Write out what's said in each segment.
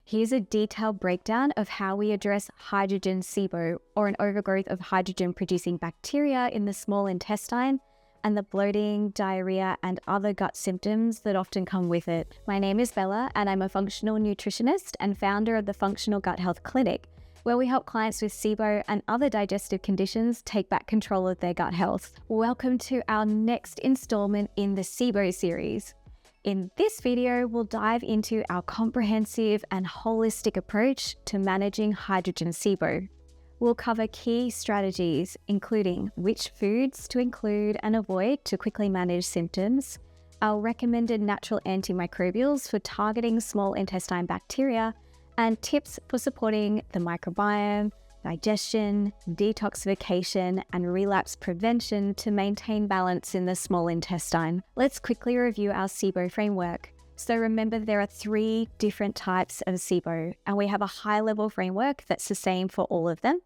Here's a detailed breakdown of how we address hydrogen SIBO, or an overgrowth of hydrogen-producing bacteria in the small intestine, and the bloating, diarrhea, and other gut symptoms that often come with it. My name is Bella, and I'm a functional nutritionist and founder of the Functional Gut Health Clinic, where we help clients with SIBO and other digestive conditions take back control of their gut health. Welcome to our next installment in the SIBO series. In this video, we'll dive into our comprehensive and holistic approach to managing hydrogen SIBO. We'll cover key strategies, including which foods to include and avoid to quickly manage symptoms, our recommended natural antimicrobials for targeting small intestine bacteria, and tips for supporting the microbiome, digestion, detoxification, and relapse prevention to maintain balance in the small intestine. Let's quickly review our SIBO framework. So remember, there are 3 different types of SIBO, and we have a high-level framework that's the same for all of them.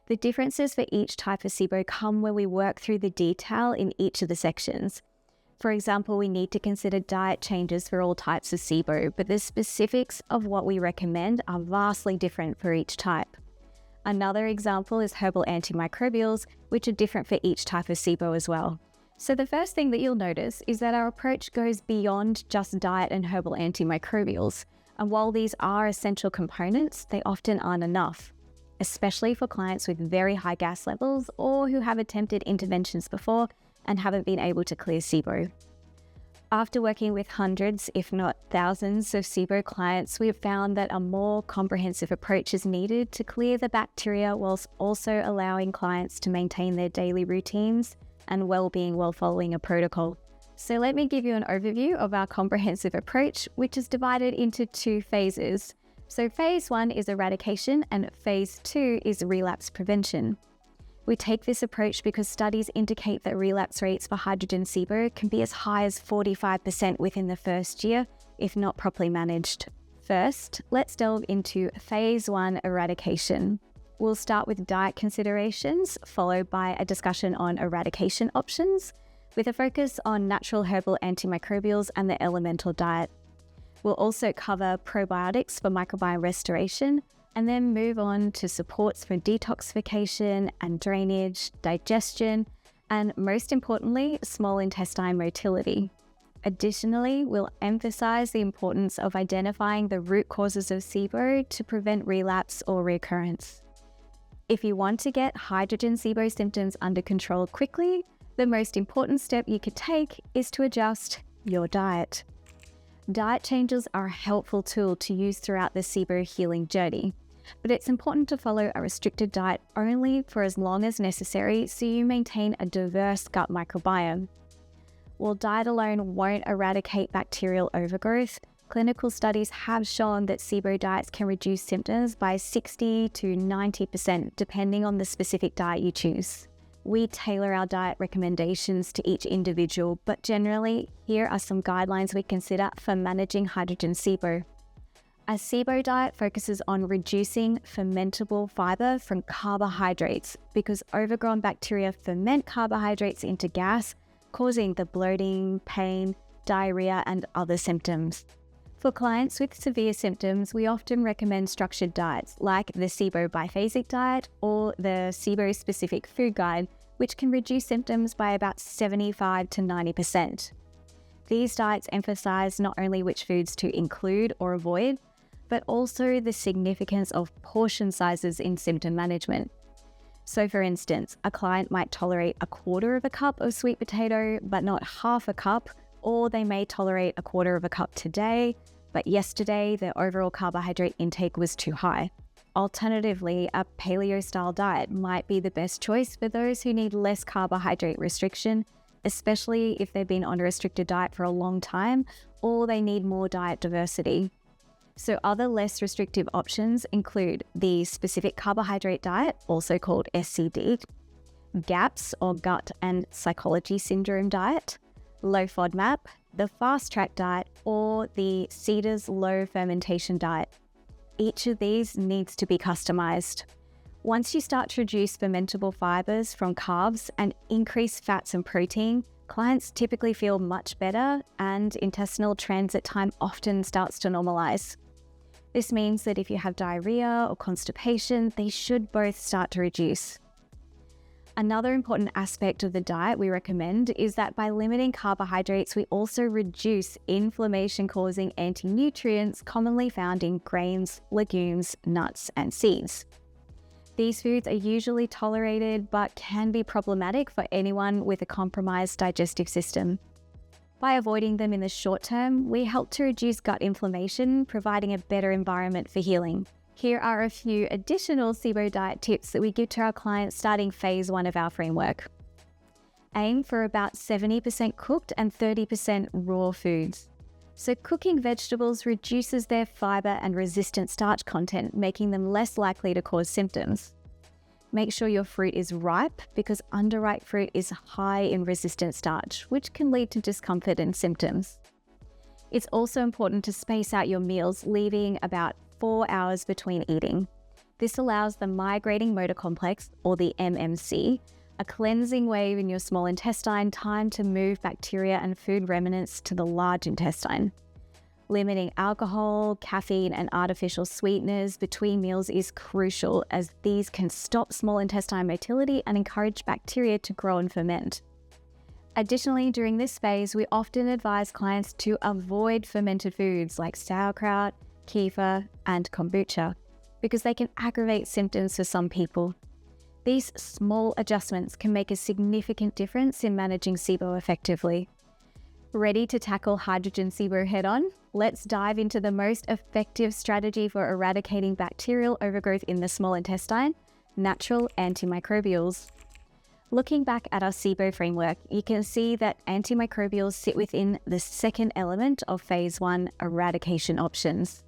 The differences for each type of SIBO come when we work through the detail in each of the sections. For example, we need to consider diet changes for all types of SIBO, but the specifics of what we recommend are vastly different for each type. Another example is herbal antimicrobials, which are different for each type of SIBO as well. So the first thing that you'll notice is that our approach goes beyond just diet and herbal antimicrobials. And while these are essential components, they often aren't enough, especially for clients with very high gas levels or who have attempted interventions before and haven't been able to clear SIBO. After working with hundreds, if not thousands, of SIBO clients, we have found that a more comprehensive approach is needed to clear the bacteria whilst also allowing clients to maintain their daily routines and well-being while following a protocol. So let me give you an overview of our comprehensive approach, which is divided into 2 phases. So phase 1 is eradication and phase 2 is relapse prevention. We take this approach because studies indicate that relapse rates for hydrogen SIBO can be as high as 45% within the first year, if not properly managed. First, let's delve into phase 1 eradication. We'll start with diet considerations, followed by a discussion on eradication options, with a focus on natural herbal antimicrobials and the elemental diet. We'll also cover probiotics for microbiome restoration, and then move on to supports for detoxification and drainage, digestion, and most importantly, small intestine motility. Additionally, we'll emphasize the importance of identifying the root causes of SIBO to prevent relapse or recurrence. If you want to get hydrogen SIBO symptoms under control quickly, the most important step you could take is to adjust your diet. Diet changes are a helpful tool to use throughout the SIBO healing journey, but it's important to follow a restricted diet only for as long as necessary so you maintain a diverse gut microbiome. While diet alone won't eradicate bacterial overgrowth, clinical studies have shown that SIBO diets can reduce symptoms by 60 to 90% depending on the specific diet you choose. We tailor our diet recommendations to each individual, but generally, here are some guidelines we consider for managing hydrogen SIBO. A SIBO diet focuses on reducing fermentable fiber from carbohydrates because overgrown bacteria ferment carbohydrates into gas, causing the bloating, pain, diarrhea, and other symptoms. For clients with severe symptoms, we often recommend structured diets like the SIBO biphasic diet or the SIBO specific food guide, which can reduce symptoms by about 75 to 90%. These diets emphasize not only which foods to include or avoid, but also the significance of portion sizes in symptom management. So for instance, a client might tolerate 1/4 cup of sweet potato, but not 1/2 cup, or they may tolerate 1/4 cup today, but yesterday their overall carbohydrate intake was too high. Alternatively, a paleo-style diet might be the best choice for those who need less carbohydrate restriction, especially if they've been on a restricted diet for a long time, or they need more diet diversity. So other less restrictive options include the specific carbohydrate diet, also called SCD, GAPS or gut and psychology syndrome diet, low FODMAP, the fast track diet, or the CEDARS low fermentation diet. Each of these needs to be customized. Once you start to reduce fermentable fibers from carbs and increase fats and protein, clients typically feel much better and intestinal transit time often starts to normalize. This means that if you have diarrhea or constipation, they should both start to reduce. Another important aspect of the diet we recommend is that by limiting carbohydrates, we also reduce inflammation-causing anti-nutrients commonly found in grains, legumes, nuts, and seeds. These foods are usually tolerated but can be problematic for anyone with a compromised digestive system. By avoiding them in the short term, we help to reduce gut inflammation, providing a better environment for healing. Here are a few additional SIBO diet tips that we give to our clients starting phase 1 of our framework. Aim for about 70% cooked and 30% raw foods. So cooking vegetables reduces their fiber and resistant starch content, making them less likely to cause symptoms. Make sure your fruit is ripe because underripe fruit is high in resistant starch, which can lead to discomfort and symptoms. It's also important to space out your meals, leaving about 4 hours between eating. This allows the migrating motor complex, or the MMC, a cleansing wave in your small intestine, time to move bacteria and food remnants to the large intestine. Limiting alcohol, caffeine, and artificial sweeteners between meals is crucial, as these can stop small intestine motility and encourage bacteria to grow and ferment. Additionally, during this phase, we often advise clients to avoid fermented foods like sauerkraut, kefir, and kombucha, because they can aggravate symptoms for some people. These small adjustments can make a significant difference in managing SIBO effectively. Ready to tackle hydrogen SIBO head-on? Let's dive into the most effective strategy for eradicating bacterial overgrowth in the small intestine: natural antimicrobials. Looking back at our SIBO framework, you can see that antimicrobials sit within the second element of phase 1 eradication options.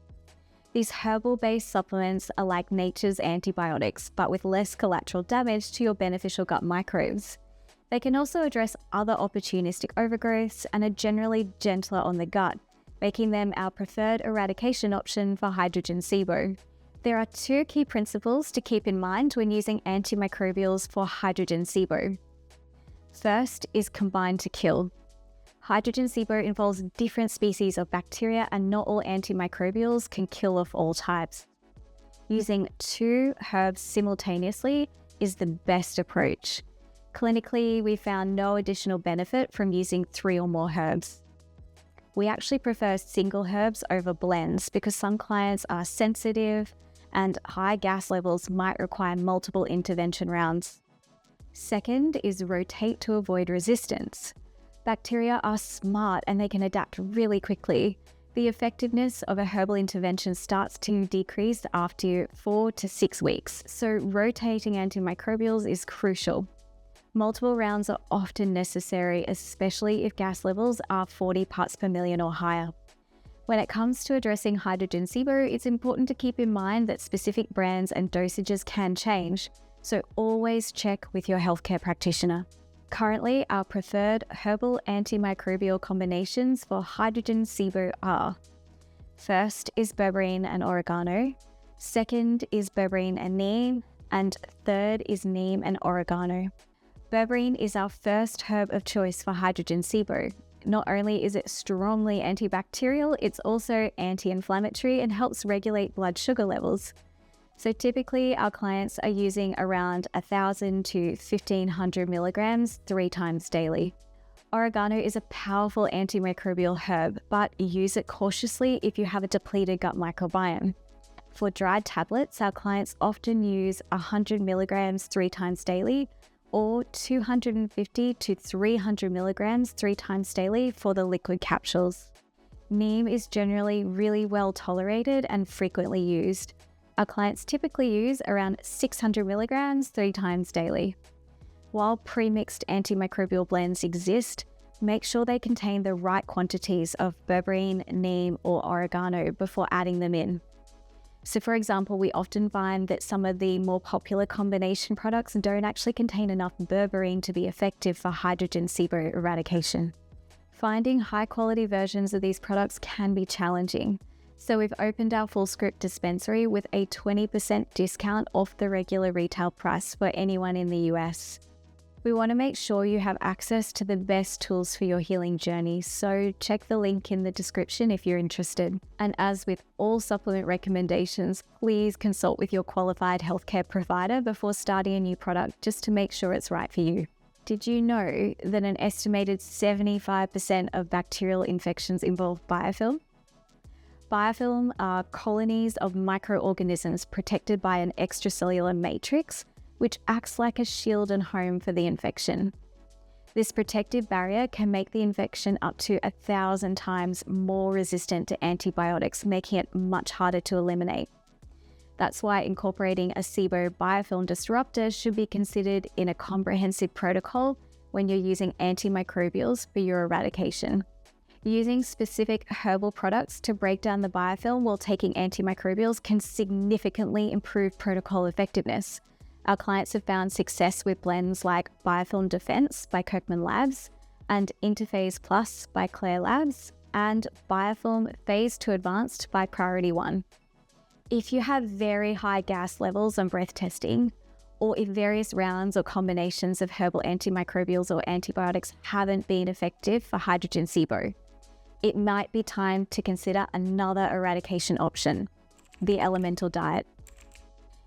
These herbal-based supplements are like nature's antibiotics, but with less collateral damage to your beneficial gut microbes. They can also address other opportunistic overgrowths and are generally gentler on the gut, making them our preferred eradication option for hydrogen SIBO. There are 2 key principles to keep in mind when using antimicrobials for hydrogen SIBO. First is combine to kill. Hydrogen SIBO involves different species of bacteria, and not all antimicrobials can kill off all types. Using 2 herbs simultaneously is the best approach. Clinically, we found no additional benefit from using 3 or more herbs. We actually prefer single herbs over blends because some clients are sensitive and high gas levels might require multiple intervention rounds. Second is rotate to avoid resistance. Bacteria are smart and they can adapt really quickly. The effectiveness of a herbal intervention starts to decrease after 4 to 6 weeks, so rotating antimicrobials is crucial. Multiple rounds are often necessary, especially if gas levels are 40 parts per million or higher. When it comes to addressing hydrogen SIBO, it's important to keep in mind that specific brands and dosages can change, so always check with your healthcare practitioner. Currently, our preferred herbal antimicrobial combinations for hydrogen SIBO are: first is berberine and oregano, second is berberine and neem, and third is neem and oregano. Berberine is our first herb of choice for hydrogen SIBO. Not only is it strongly antibacterial, it's also anti-inflammatory and helps regulate blood sugar levels. So typically our clients are using around 1,000 to 1,500 milligrams 3 times daily. Oregano is a powerful antimicrobial herb, but use it cautiously if you have a depleted gut microbiome. For dried tablets, our clients often use 100 milligrams 3 times daily, or 250 to 300 milligrams 3 times daily for the liquid capsules. Neem is generally really well tolerated and frequently used. Our clients typically use around 600 milligrams 3 times daily. While pre-mixed antimicrobial blends exist, make sure they contain the right quantities of berberine, neem, or oregano before adding them in. So for example, we often find that some of the more popular combination products don't actually contain enough berberine to be effective for hydrogen SIBO eradication. Finding high-quality versions of these products can be challenging. So we've opened our full script dispensary with a 20% discount off the regular retail price for anyone in the US. We want to make sure you have access to the best tools for your healing journey, so check the link in the description if you're interested. And as with all supplement recommendations, please consult with your qualified healthcare provider before starting a new product just to make sure it's right for you. Did you know that an estimated 75% of bacterial infections involve biofilm? Biofilm are colonies of microorganisms protected by an extracellular matrix, which acts like a shield and home for the infection. This protective barrier can make the infection up to 1,000 times more resistant to antibiotics, making it much harder to eliminate. That's why incorporating a SIBO biofilm disruptor should be considered in a comprehensive protocol when you're using antimicrobials for your eradication. Using specific herbal products to break down the biofilm while taking antimicrobials can significantly improve protocol effectiveness. Our clients have found success with blends like Biofilm Defense by Kirkman Labs and Interphase Plus by Claire Labs and Biofilm Phase 2 Advanced by Priority 1. If you have very high gas levels on breath testing, or if various rounds or combinations of herbal antimicrobials or antibiotics haven't been effective for hydrogen SIBO, it might be time to consider another eradication option, the elemental diet.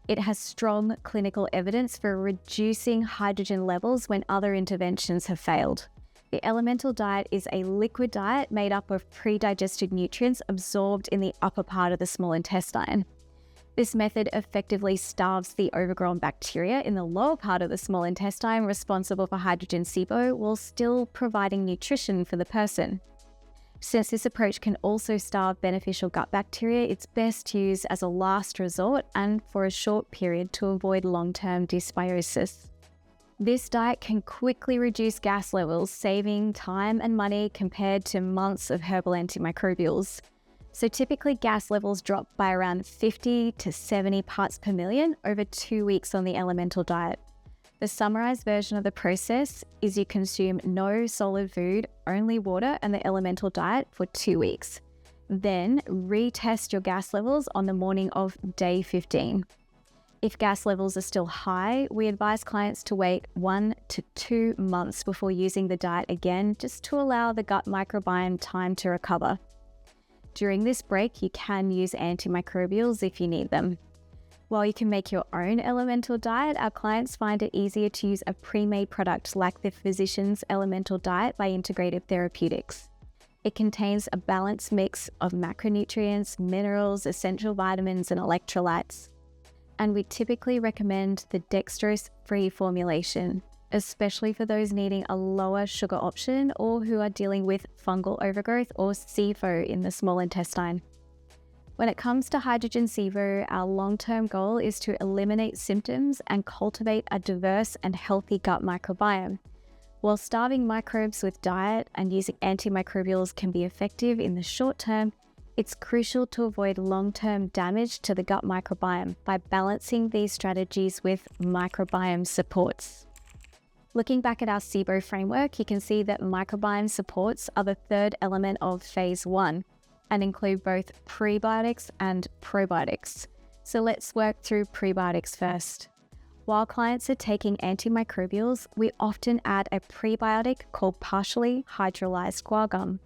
It has strong clinical evidence for reducing hydrogen levels when other interventions have failed. The elemental diet is a liquid diet made up of pre-digested nutrients absorbed in the upper part of the small intestine. This method effectively starves the overgrown bacteria in the lower part of the small intestine responsible for hydrogen SIBO while still providing nutrition for the person. Since this approach can also starve beneficial gut bacteria, it's best used as a last resort and for a short period to avoid long-term dysbiosis. This diet can quickly reduce gas levels, saving time and money compared to months of herbal antimicrobials. So typically gas levels drop by around 50 to 70 parts per million over 2 weeks on the elemental diet. The summarized version of the process is you consume no solid food, only water and the elemental diet for 2 weeks. Then retest your gas levels on the morning of day 15. If gas levels are still high, we advise clients to wait 1 to 2 months before using the diet again, just to allow the gut microbiome time to recover. During this break, you can use antimicrobials if you need them. While you can make your own elemental diet, our clients find it easier to use a pre-made product like the Physician's Elemental Diet by Integrative Therapeutics. It contains a balanced mix of macronutrients, minerals, essential vitamins, and electrolytes. And we typically recommend the dextrose-free formulation, especially for those needing a lower sugar option or who are dealing with fungal overgrowth or SIFO in the small intestine. When it comes to hydrogen SIBO, our long-term goal is to eliminate symptoms and cultivate a diverse and healthy gut microbiome. While starving microbes with diet and using antimicrobials can be effective in the short term, it's crucial to avoid long-term damage to the gut microbiome by balancing these strategies with microbiome supports. Looking back at our SIBO framework, you can see that microbiome supports are the third element of phase 1. And include both prebiotics and probiotics. So let's work through prebiotics first. While clients are taking antimicrobials, we often add a prebiotic called partially hydrolyzed guar gum.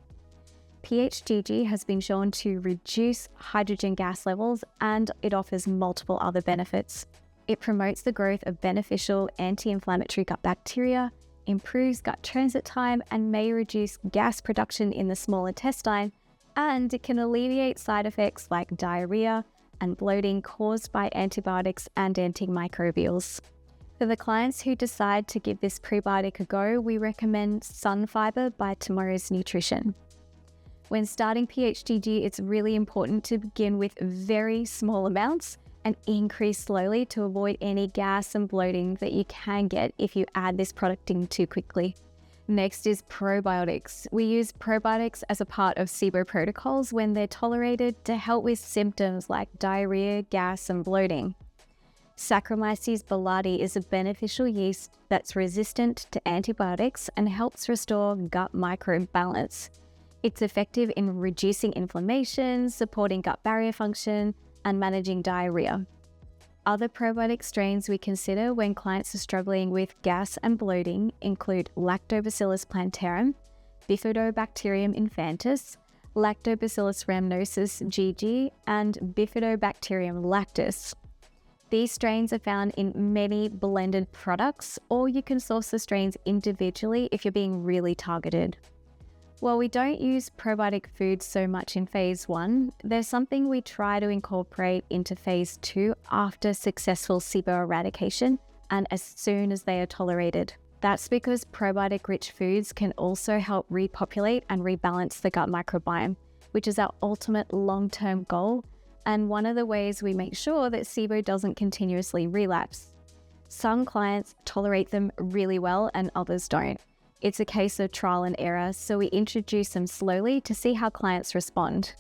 PHGG has been shown to reduce hydrogen gas levels and it offers multiple other benefits. It promotes the growth of beneficial anti-inflammatory gut bacteria, improves gut transit time, and may reduce gas production in the small intestine, and it can alleviate side effects like diarrhea and bloating caused by antibiotics and antimicrobials. For the clients who decide to give this prebiotic a go, we recommend Sun Fiber by Tomorrow's Nutrition. When starting PHGG, it's really important to begin with very small amounts and increase slowly to avoid any gas and bloating that you can get if you add this product in too quickly. Next is probiotics. We use probiotics as a part of SIBO protocols when they're tolerated to help with symptoms like diarrhea, gas, and bloating. Saccharomyces boulardii is a beneficial yeast that's resistant to antibiotics and helps restore gut microbiome balance. It's effective in reducing inflammation, supporting gut barrier function, and managing diarrhea. Other probiotic strains we consider when clients are struggling with gas and bloating include Lactobacillus plantarum, Bifidobacterium infantis, Lactobacillus rhamnosus GG, and Bifidobacterium lactis. These strains are found in many blended products, or you can source the strains individually if you're being really targeted. While we don't use probiotic foods so much in phase 1, there's something we try to incorporate into phase 2 after successful SIBO eradication and as soon as they are tolerated. That's because probiotic-rich foods can also help repopulate and rebalance the gut microbiome, which is our ultimate long-term goal and one of the ways we make sure that SIBO doesn't continuously relapse. Some clients tolerate them really well and others don't. It's a case of trial and error, so we introduce them slowly to see how clients respond.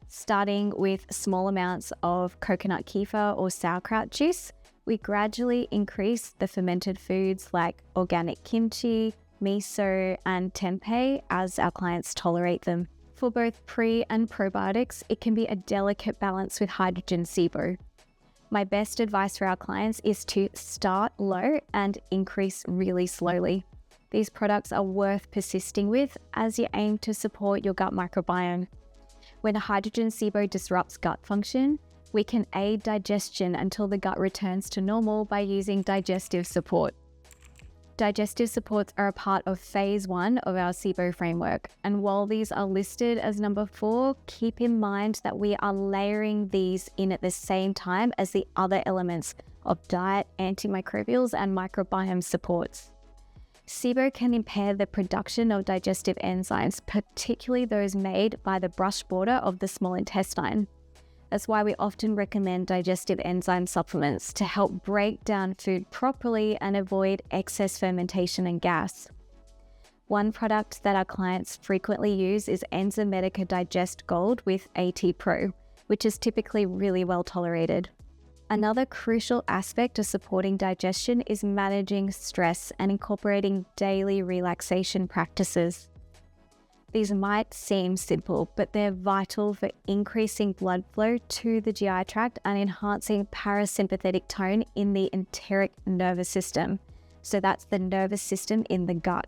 Starting with small amounts of coconut kefir or sauerkraut juice, we gradually increase the fermented foods like organic kimchi, miso, and tempeh as our clients tolerate them. For both pre and probiotics, it can be a delicate balance with hydrogen SIBO. My best advice for our clients is to start low and increase really slowly. These products are worth persisting with as you aim to support your gut microbiome. When a hydrogen SIBO disrupts gut function, we can aid digestion until the gut returns to normal by using digestive support. Digestive supports are a part of phase 1 of our SIBO framework, and while these are listed as number 4, keep in mind that we are layering these in at the same time as the other elements of diet, antimicrobials, and microbiome supports. SIBO can impair the production of digestive enzymes, particularly those made by the brush border of the small intestine. That's why we often recommend digestive enzyme supplements to help break down food properly and avoid excess fermentation and gas. One product that our clients frequently use is Enzymedica Digest Gold with AT Pro, which is typically really well tolerated. Another crucial aspect of supporting digestion is managing stress and incorporating daily relaxation practices. These might seem simple, but they're vital for increasing blood flow to the GI tract and enhancing parasympathetic tone in the enteric nervous system. So that's the nervous system in the gut.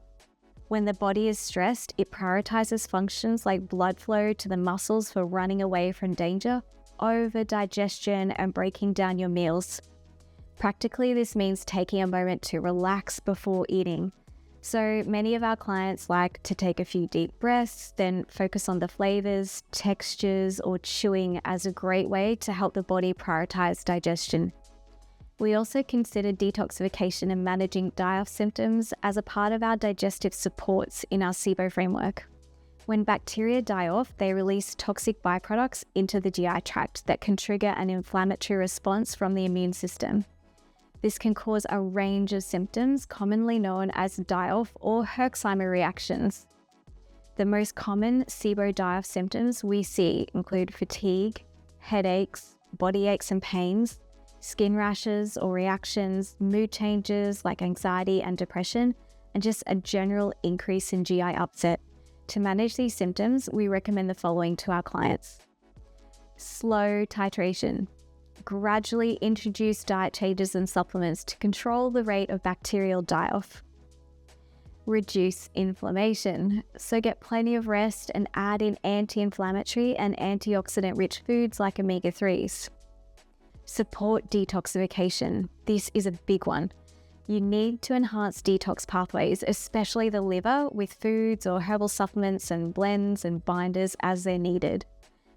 When the body is stressed, it prioritizes functions like blood flow to the muscles for running away from danger, over digestion, and breaking down your meals. Practically, this means taking a moment to relax before eating. So many of our clients like to take a few deep breaths, then focus on the flavors, textures, or chewing as a great way to help the body prioritize digestion. We also consider detoxification and managing die-off symptoms as a part of our digestive supports in our SIBO framework. When bacteria die off, they release toxic byproducts into the GI tract that can trigger an inflammatory response from the immune system. This can cause a range of symptoms commonly known as die-off or Herxheimer reactions. The most common SIBO die-off symptoms we see include fatigue, headaches, body aches and pains, skin rashes or reactions, mood changes like anxiety and depression, and just a general increase in GI upset. To manage these symptoms, we recommend the following to our clients. Slow titration. Gradually introduce diet changes and supplements to control the rate of bacterial die-off. Reduce inflammation. So get plenty of rest and add in anti-inflammatory and antioxidant-rich foods like omega-3s. Support detoxification. This is a big one. You need to enhance detox pathways, especially the liver, with foods or herbal supplements and blends and binders as they're needed.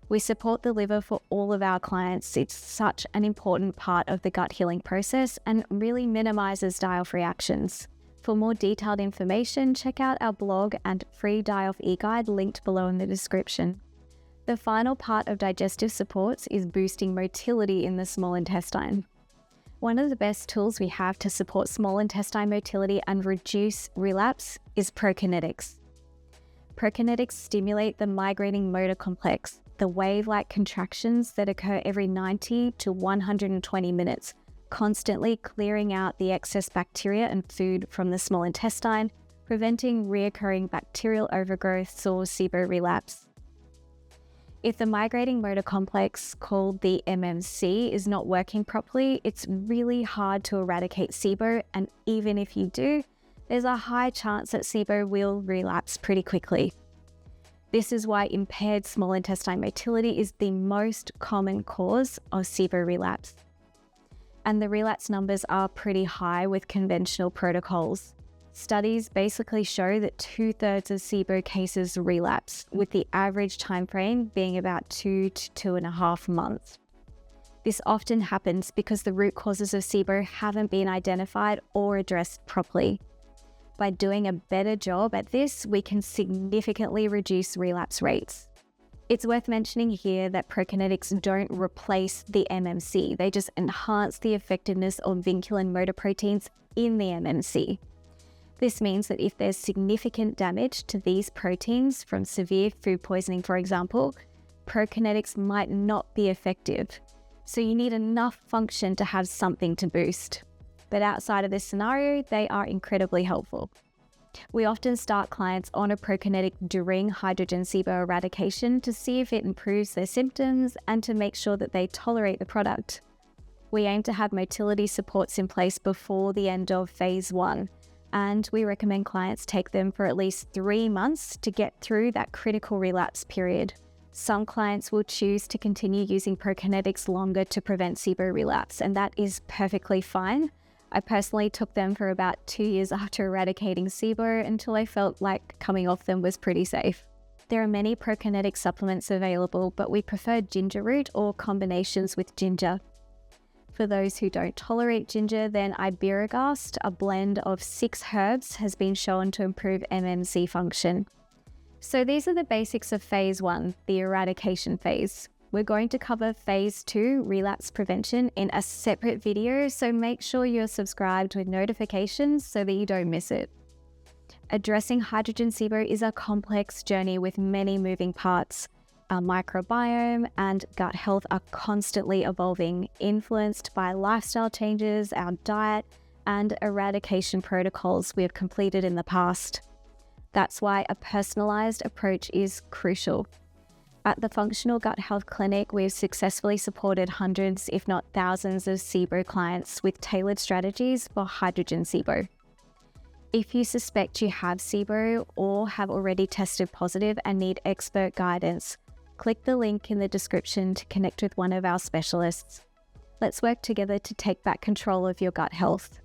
We support the liver for all of our clients. It's such an important part of the gut healing process and really minimizes die-off reactions. For more detailed information, check out our blog and free die-off e-guide linked below in the description. The final part of digestive supports is boosting motility in the small intestine. One of the best tools we have to support small intestine motility and reduce relapse is prokinetics. Prokinetics stimulate the migrating motor complex, the wave-like contractions that occur every 90 to 120 minutes, constantly clearing out the excess bacteria and food from the small intestine, preventing reoccurring bacterial overgrowth or SIBO relapse. If the migrating motor complex, called the MMC, is not working properly, it's really hard to eradicate SIBO, and even if you do, there's a high chance that SIBO will relapse pretty quickly. This is why impaired small intestine motility is the most common cause of SIBO relapse. And the relapse numbers are pretty high with conventional protocols. Studies basically show that 2/3 of SIBO cases relapse, with the average time frame being about 2 to 2.5 months. This often happens because the root causes of SIBO haven't been identified or addressed properly. By doing a better job at this, we can significantly reduce relapse rates. It's worth mentioning here that prokinetics don't replace the MMC, they just enhance the effectiveness of vinculin motor proteins in the MMC. This means that if there's significant damage to these proteins from severe food poisoning, for example, prokinetics might not be effective. So you need enough function to have something to boost. But outside of this scenario, they are incredibly helpful. We often start clients on a prokinetic during hydrogen SIBO eradication to see if it improves their symptoms and to make sure that they tolerate the product. We aim to have motility supports in place before the end of phase 1, and we recommend clients take them for at least 3 months to get through that critical relapse period. Some clients will choose to continue using prokinetics longer to prevent SIBO relapse, and that is perfectly fine. I personally took them for about 2 years after eradicating SIBO until I felt like coming off them was pretty safe. There are many prokinetic supplements available, but we prefer ginger root or combinations with ginger. For those who don't tolerate ginger, then Iberogast, a blend of 6 herbs, has been shown to improve MMC function. So these are the basics of phase 1, the eradication phase. We're going to cover phase 2, relapse prevention, in a separate video, so make sure you're subscribed with notifications so that you don't miss it. Addressing hydrogen SIBO is a complex journey with many moving parts. Our microbiome and gut health are constantly evolving, influenced by lifestyle changes, our diet, and eradication protocols we have completed in the past. That's why a personalized approach is crucial. At the Functional Gut Health Clinic, we've successfully supported hundreds, if not thousands, of SIBO clients with tailored strategies for hydrogen SIBO. If you suspect you have SIBO or have already tested positive and need expert guidance, click the link in the description to connect with one of our specialists. Let's work together to take back control of your gut health.